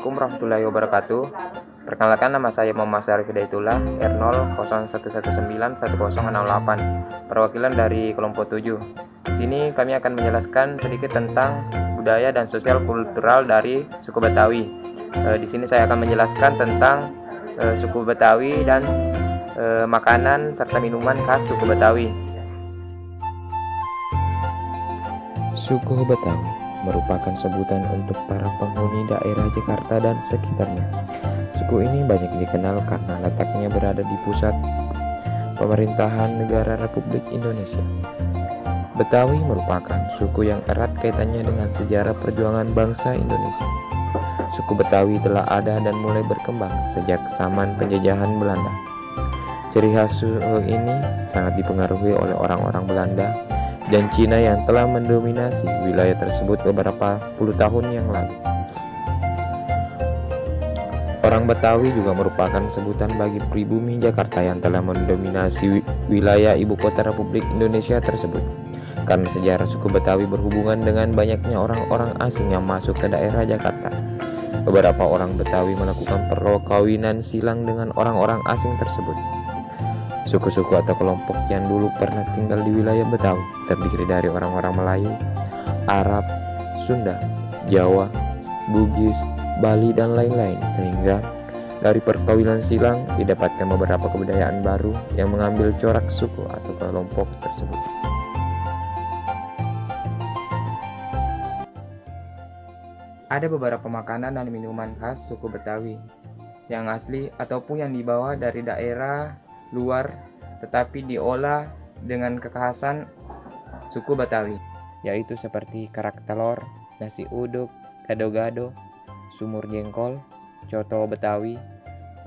Assalamualaikum warahmatullahi wabarakatuh. Perkenalkan, nama saya Muhammad Syarif Hidayatullah, R001191068, perwakilan dari kelompok 7. Di sini kami akan menjelaskan sedikit tentang budaya dan sosial kultural dari suku Betawi. Di sini saya akan menjelaskan tentang suku Betawi dan makanan serta minuman khas suku Betawi. Suku Betawi merupakan sebutan untuk para penghuni daerah Jakarta dan sekitarnya. Suku ini banyak dikenal karena letaknya berada di pusat pemerintahan negara Republik Indonesia. Betawi merupakan suku yang erat kaitannya dengan sejarah perjuangan bangsa Indonesia. Suku Betawi telah ada dan mulai berkembang sejak zaman penjajahan Belanda. Ciri khas suku ini sangat dipengaruhi oleh orang-orang Belanda dan Cina yang telah mendominasi wilayah tersebut beberapa puluh tahun yang lalu. Orang Betawi juga merupakan sebutan bagi pribumi Jakarta yang telah mendominasi wilayah ibu kota Republik Indonesia tersebut. Karena sejarah suku Betawi berhubungan dengan banyaknya orang-orang asing yang masuk ke daerah Jakarta. Beberapa orang Betawi melakukan perkawinan silang dengan orang-orang asing tersebut. Suku-suku atau kelompok yang dulu pernah tinggal di wilayah Betawi terdiri dari orang-orang Melayu, Arab, Sunda, Jawa, Bugis, Bali, dan lain-lain, sehingga dari perkawinan silang didapatkan beberapa kebudayaan baru yang mengambil corak suku atau kelompok tersebut. Ada beberapa makanan dan minuman khas suku Betawi yang asli ataupun yang dibawa dari daerah luar tetapi diolah dengan kekhasan suku Betawi, Yaitu seperti kerak telur, nasi uduk, gado-gado, sumur jengkol, coto Betawi,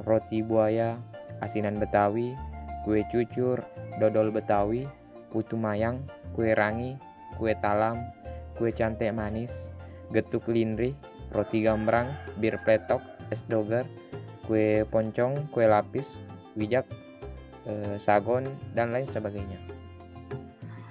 roti buaya, asinan Betawi, kue cucur, dodol Betawi, putu mayang, kue rangi, kue talam, kue cantik manis, getuk lindri, roti gambrang, bir pletok, es doger, kue poncong, kue lapis, wijak, sagon, dan lain sebagainya.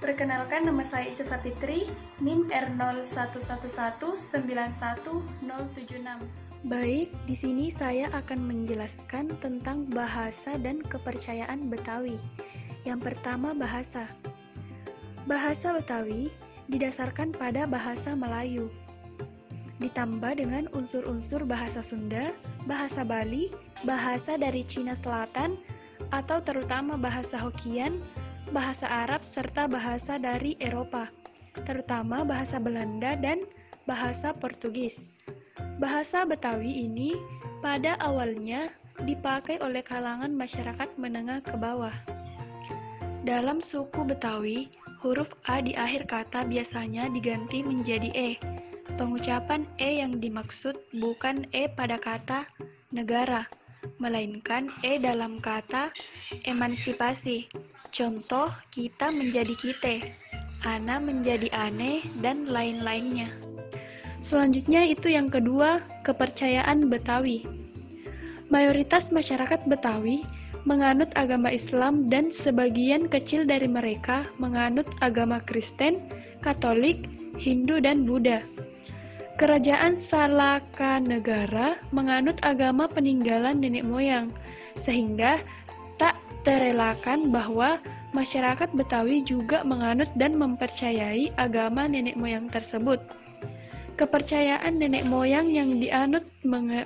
Perkenalkan, nama saya Ica Sapitri, NIM R011191076. Baik, di sini saya akan menjelaskan tentang bahasa dan kepercayaan Betawi. Yang pertama, bahasa. Bahasa Betawi didasarkan pada bahasa Melayu, ditambah dengan unsur-unsur bahasa Sunda, bahasa Bali, bahasa dari Cina Selatan, atau terutama bahasa Hokkien, bahasa Arab, serta bahasa dari Eropa, terutama bahasa Belanda dan bahasa Portugis. Bahasa Betawi ini pada awalnya dipakai oleh kalangan masyarakat menengah ke bawah. Dalam suku Betawi, huruf A di akhir kata biasanya diganti menjadi E. Pengucapan E yang dimaksud bukan E pada kata negara, melainkan E dalam kata emansipasi. Contoh, kita menjadi kite, ana menjadi ane, dan lain-lainnya. Selanjutnya itu yang kedua, kepercayaan Betawi. Mayoritas masyarakat Betawi menganut agama Islam dan sebagian kecil dari mereka menganut agama Kristen, Katolik, Hindu, dan Buddha. Kerajaan Salaka Negara menganut agama peninggalan nenek moyang, sehingga tak terelakkan bahwa masyarakat Betawi juga menganut dan mempercayai agama nenek moyang tersebut. Kepercayaan nenek moyang yang dianut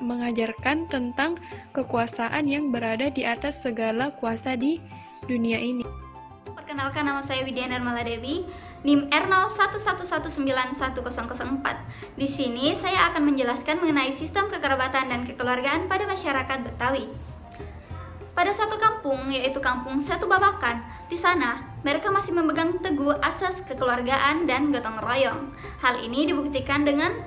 mengajarkan tentang kekuasaan yang berada di atas segala kuasa di dunia ini. Perkenalkan, nama saya Widya Nirmala Dewi, NIM R011191004. Di sini saya akan menjelaskan mengenai sistem kekerabatan dan kekeluargaan pada masyarakat Betawi. Pada suatu kampung, yaitu kampung Satu Babakan, di sana mereka masih memegang teguh asas kekeluargaan dan gotong royong. Hal ini dibuktikan dengan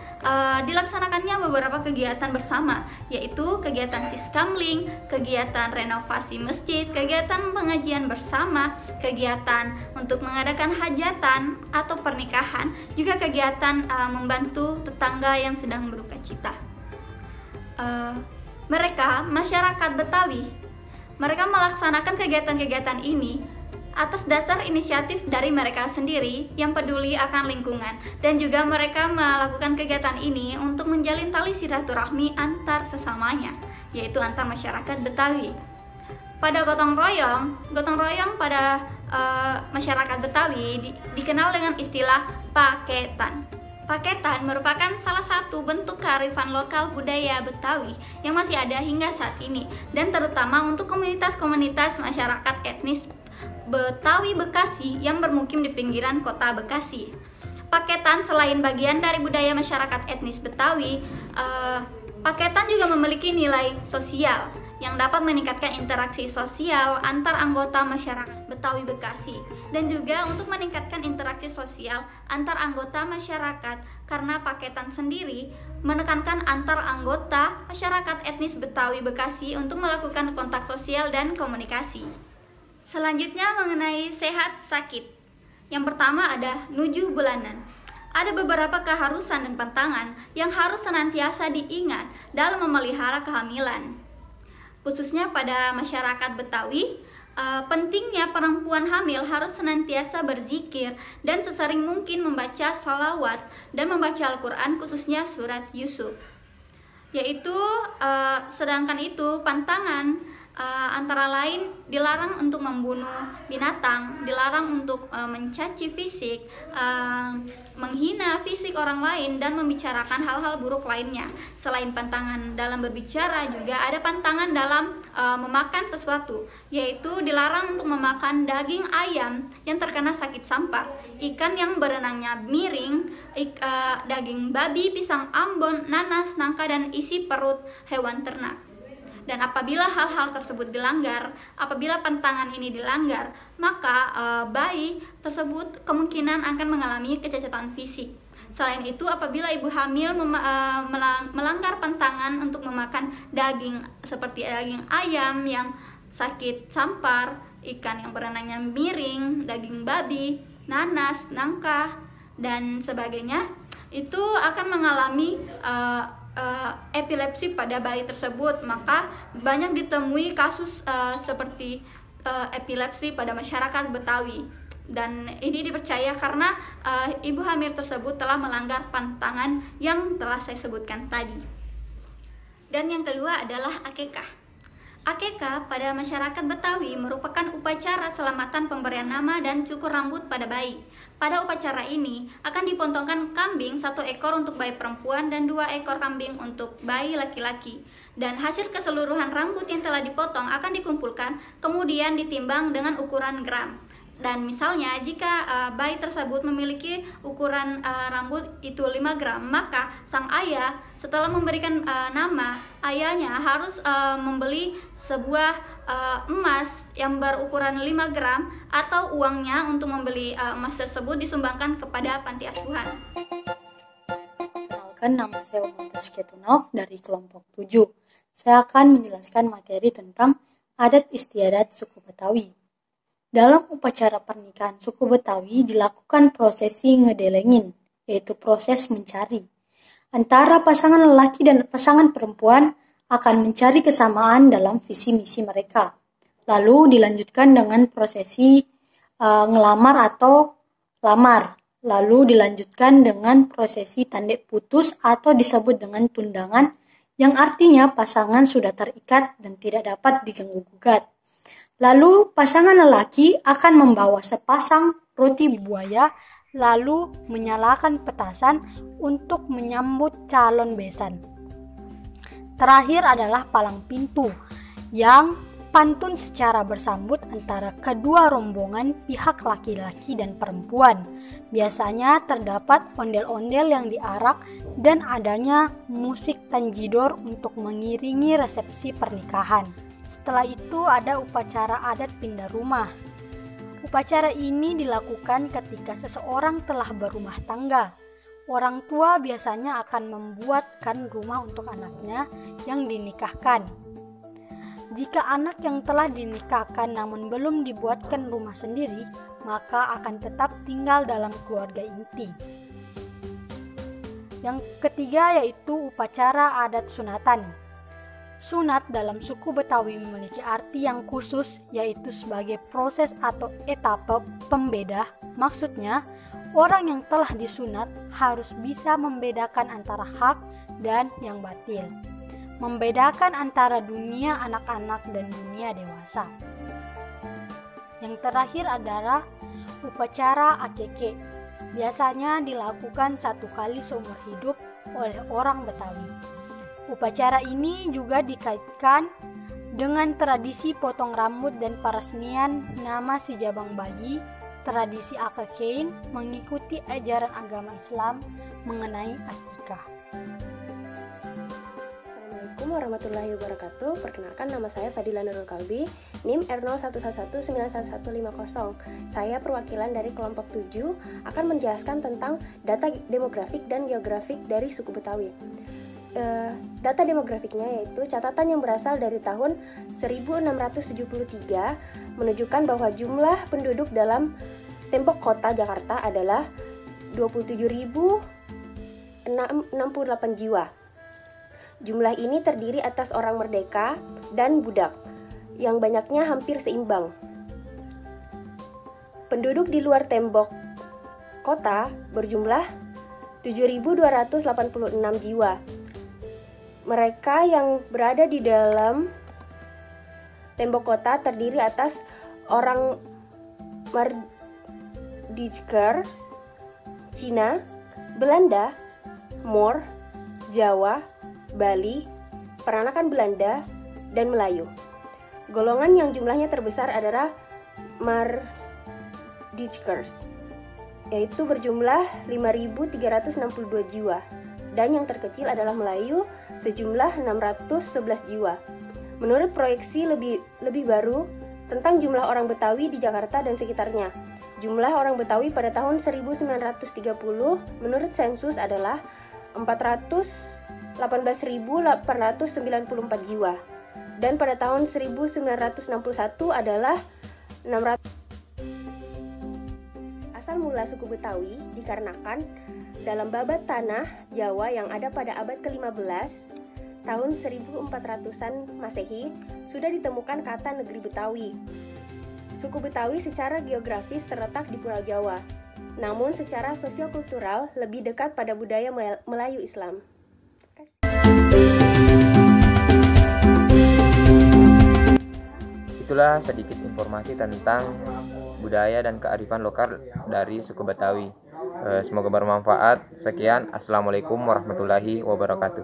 dilaksanakannya beberapa kegiatan bersama, yaitu kegiatan siskamling, kegiatan renovasi masjid, kegiatan pengajian bersama, kegiatan untuk mengadakan hajatan atau pernikahan, juga kegiatan membantu tetangga yang sedang berduka cita. Masyarakat Betawi, mereka melaksanakan kegiatan-kegiatan ini atas dasar inisiatif dari mereka sendiri yang peduli akan lingkungan, dan juga mereka melakukan kegiatan ini untuk menjalin tali silaturahmi antar sesamanya, yaitu antar masyarakat Betawi. Pada gotong royong pada masyarakat Betawi dikenal dengan istilah paketan. Paketan merupakan salah satu bentuk kearifan lokal budaya Betawi yang masih ada hingga saat ini, dan terutama untuk komunitas-komunitas masyarakat etnis Betawi Bekasi yang bermukim di pinggiran kota Bekasi. Paketan selain bagian dari budaya masyarakat etnis Betawi, paketan juga memiliki nilai sosial yang dapat meningkatkan interaksi sosial antar anggota masyarakat Betawi Bekasi, dan juga untuk meningkatkan interaksi sosial antar anggota masyarakat karena paketan sendiri menekankan antar anggota masyarakat etnis Betawi Bekasi untuk melakukan kontak sosial dan komunikasi. Selanjutnya mengenai sehat sakit. Yang pertama ada nuju bulanan. Ada beberapa keharusan dan pantangan yang harus senantiasa diingat dalam memelihara kehamilan. Khususnya pada masyarakat Betawi, pentingnya perempuan hamil harus senantiasa berzikir dan sesering mungkin membaca sholawat dan membaca Al-Quran, khususnya surat Yusuf. Sedangkan itu pantangan antara lain dilarang untuk membunuh binatang, dilarang untuk mencaci fisik, menghina fisik orang lain, dan membicarakan hal-hal buruk lainnya. Selain pantangan dalam berbicara, juga ada pantangan dalam memakan sesuatu, yaitu dilarang untuk memakan daging ayam yang terkena sakit sampar, ikan yang berenangnya miring, daging babi, pisang ambon, nanas, nangka, dan isi perut hewan ternak. Dan apabila hal-hal tersebut dilanggar, apabila pantangan ini dilanggar, maka bayi tersebut kemungkinan akan mengalami kecacatan fisik. Selain itu, apabila ibu hamil melanggar pantangan untuk memakan daging seperti daging ayam yang sakit sampar, ikan yang berenangnya miring, daging babi, nanas, nangka, dan sebagainya, itu akan mengalami epilepsi pada bayi tersebut. Maka banyak ditemui kasus seperti epilepsi pada masyarakat Betawi, dan ini dipercaya karena ibu hamil tersebut telah melanggar pantangan yang telah saya sebutkan tadi. Dan yang kedua adalah akekah. Akekah pada masyarakat Betawi merupakan upacara selamatan pemberian nama dan cukur rambut pada bayi. Pada upacara ini akan dipontongkan kambing 1 ekor untuk bayi perempuan dan 2 ekor kambing untuk bayi laki-laki. Dan hasil keseluruhan rambut yang telah dipotong akan dikumpulkan, kemudian ditimbang dengan ukuran gram. Dan misalnya jika bayi tersebut memiliki ukuran rambut itu 5 gram, maka sang ayah setelah memberikan nama, ayahnya harus membeli sebuah emas yang berukuran 5 gram atau uangnya untuk membeli emas tersebut disumbangkan kepada panti asuhan. Kenalkan, nama saya Umantas Ketunov dari kelompok 7. Saya akan menjelaskan materi tentang adat istiadat suku Betawi. Dalam upacara pernikahan suku Betawi dilakukan prosesi ngedelengin, yaitu proses mencari. Antara pasangan lelaki dan pasangan perempuan akan mencari kesamaan dalam visi misi mereka. Lalu dilanjutkan dengan prosesi ngelamar atau lamar. Lalu dilanjutkan dengan prosesi tandek putus atau disebut dengan tundangan, yang artinya pasangan sudah terikat dan tidak dapat diganggu-gugat. Lalu pasangan lelaki akan membawa sepasang roti buaya, lalu menyalakan petasan untuk menyambut calon besan. Terakhir adalah palang pintu, yang pantun secara bersambut antara kedua rombongan pihak laki-laki dan perempuan. Biasanya terdapat ondel-ondel yang diarak dan adanya musik tanjidor untuk mengiringi resepsi pernikahan. Setelah itu ada upacara adat pindah rumah. Upacara ini dilakukan ketika seseorang telah berumah tangga. Orang tua biasanya akan membuatkan rumah untuk anaknya yang dinikahkan. Jika anak yang telah dinikahkan namun belum dibuatkan rumah sendiri, maka akan tetap tinggal dalam keluarga inti. Yang ketiga yaitu upacara adat sunatan. Sunat dalam suku Betawi memiliki arti yang khusus, yaitu sebagai proses atau etape pembeda. Maksudnya, orang yang telah disunat harus bisa membedakan antara hak dan yang batil, membedakan antara dunia anak-anak dan dunia dewasa. Yang terakhir adalah upacara akeke. Biasanya dilakukan 1 kali seumur hidup oleh orang Betawi. Upacara ini juga dikaitkan dengan tradisi potong rambut dan peresmian nama si jabang bayi. Tradisi akekain mengikuti ajaran agama Islam mengenai akikah. Assalamualaikum warahmatullahi wabarakatuh. Perkenalkan, nama saya Fadila Nurul Kalbi, NIM R01119150. Saya perwakilan dari kelompok 7 akan menjelaskan tentang data demografik dan geografik dari suku Betawi. Data demografiknya yaitu catatan yang berasal dari tahun 1673 menunjukkan bahwa jumlah penduduk dalam tembok kota Jakarta adalah 27.068 jiwa. Jumlah ini terdiri atas orang merdeka dan budak, yang banyaknya hampir seimbang. Penduduk di luar tembok kota berjumlah 7.286 jiwa. Mereka yang berada di dalam tembok kota terdiri atas orang Mardijkers, Cina, Belanda, Moor, Jawa, Bali, peranakan Belanda, dan Melayu. Golongan yang jumlahnya terbesar adalah Mardijkers, yaitu berjumlah 5.362 jiwa. Dan yang terkecil adalah Melayu sejumlah 611 jiwa. Menurut proyeksi lebih baru tentang jumlah orang Betawi di Jakarta dan sekitarnya, jumlah orang Betawi pada tahun 1930 menurut sensus adalah 418.894 jiwa, dan pada tahun 1961 adalah 600. Asal mula suku Betawi dikarenakan dalam babat tanah Jawa yang ada pada abad ke-15 tahun 1400-an Masehi sudah ditemukan kata negeri Betawi. Suku Betawi secara geografis terletak di Pulau Jawa, namun secara sosiokultural lebih dekat pada budaya Melayu Islam. Itulah sedikit informasi tentang budaya dan kearifan lokal dari suku Betawi. Semoga bermanfaat. Sekian, Assalamualaikum warahmatullahi wabarakatuh.